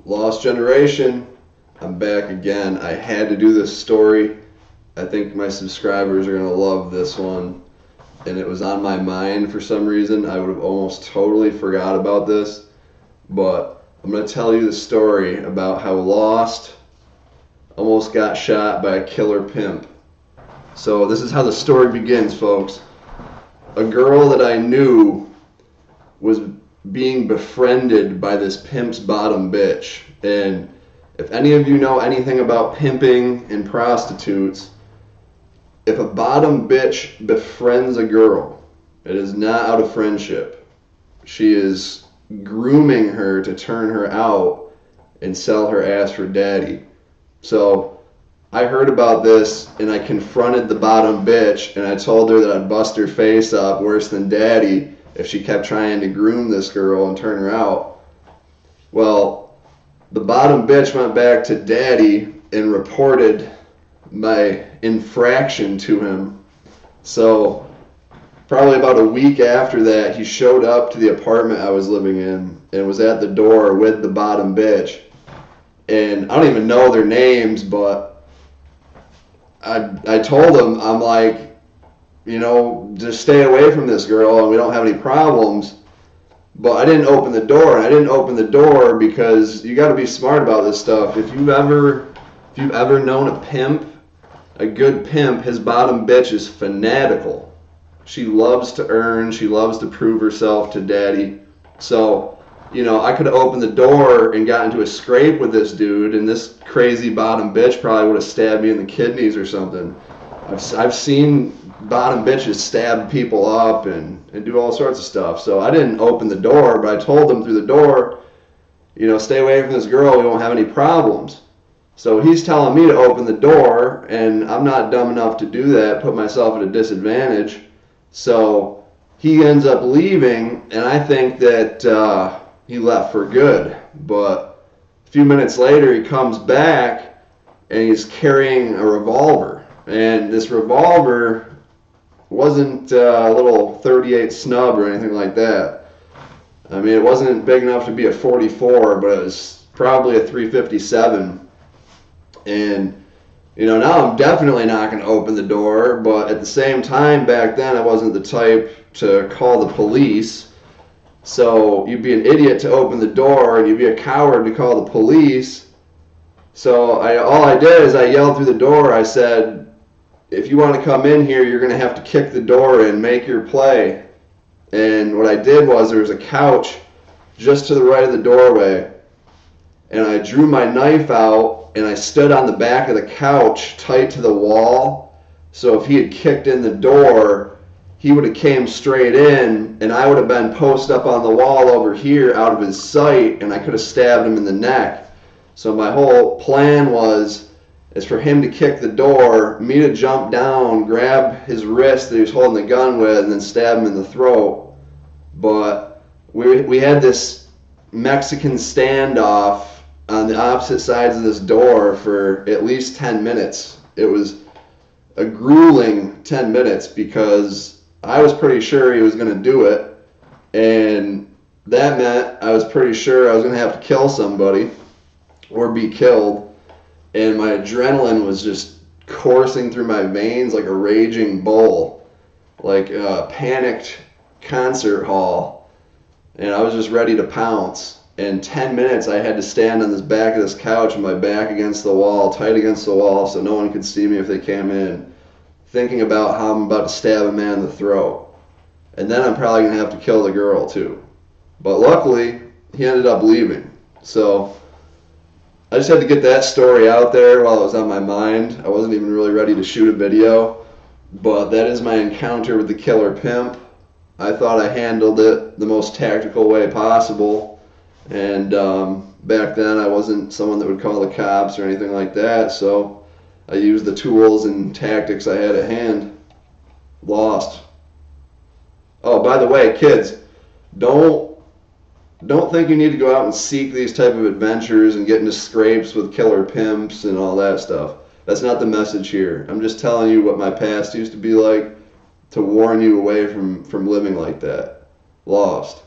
Lost Generation, I'm back again. I had to do this story. I think my subscribers are going to love this one. And it was on my mind for some reason. I would have almost totally forgot about this. But I'm going to tell you the story about how Lost almost got shot by a killer pimp. So this is how the story begins, folks. A girl that I knew was being befriended by this pimp's bottom bitch. And if any of you know anything about pimping and prostitutes, if a bottom bitch befriends a girl, it is not out of friendship. She is grooming her to turn her out and sell her ass for daddy. So I heard about this and I confronted the bottom bitch and I told her that I'd bust her face up worse than daddy if she kept trying to groom this girl and turn her out. Well, the bottom bitch went back to daddy and reported my infraction to him. So probably about a week after that, he showed up to the apartment I was living in and was at the door with the bottom bitch. And I don't even know their names, but I told him, I'm like, you know, just stay away from this girl and we don't have any problems. But I didn't open the door, and I didn't open the door because you got to be smart about this stuff. If you've ever known a pimp, a good pimp, his bottom bitch is fanatical. She loves to earn, she loves to prove herself to daddy. So, you know, I could have opened the door and got into a scrape with this dude, and this crazy bottom bitch probably would have stabbed me in the kidneys or something. I've seen bottom bitches stab people up and do all sorts of stuff. So I didn't open the door, but I told him through the door, you know, stay away from this girl, we won't have any problems. So he's telling me to open the door, and I'm not dumb enough to do that, put myself at a disadvantage. So he ends up leaving, and I think that he left for good. But a few minutes later, he comes back, and he's carrying a revolver. And this revolver wasn't a little 38 snub or anything like that. I mean, it wasn't big enough to be a 44, but it was probably a 357. And, you know, now I'm definitely not going to open the door, but at the same time, back then, I wasn't the type to call the police. So you'd be an idiot to open the door, and you'd be a coward to call the police. So all I did is I yelled through the door. I said, if you want to come in here, you're going to have to kick the door in, make your play. And what I did was there was a couch just to the right of the doorway. And I drew my knife out, and I stood on the back of the couch tight to the wall. So if he had kicked in the door, he would have came straight in, and I would have been posted up on the wall over here out of his sight, and I could have stabbed him in the neck. So my whole plan is for him to kick the door, me to jump down, grab his wrist that he was holding the gun with, and then stab him in the throat. But we had this Mexican standoff on the opposite sides of this door for at least 10 minutes. It was a grueling 10 minutes because I was pretty sure he was going to do it, and that meant I was pretty sure I was going to have to kill somebody or be killed. And my adrenaline was just coursing through my veins like a raging bull, like a panicked concert hall. And I was just ready to pounce. In 10 minutes, I had to stand on this back of this couch with my back against the wall, tight against the wall, so no one could see me if they came in, thinking about how I'm about to stab a man in the throat. And then I'm probably going to have to kill the girl, too. But luckily, he ended up leaving. So I just had to get that story out there while it was on my mind. I wasn't even really ready to shoot a video, but that is my encounter with the killer pimp. I thought I handled it the most tactical way possible, and back then I wasn't someone that would call the cops or anything like that, so I used the tools and tactics I had at hand. Lost. Oh, by the way, kids, don't think you need to go out and seek these type of adventures and get into scrapes with killer pimps and all that stuff. That's not the message here. I'm just telling you what my past used to be like to warn you away from living like that. Lost.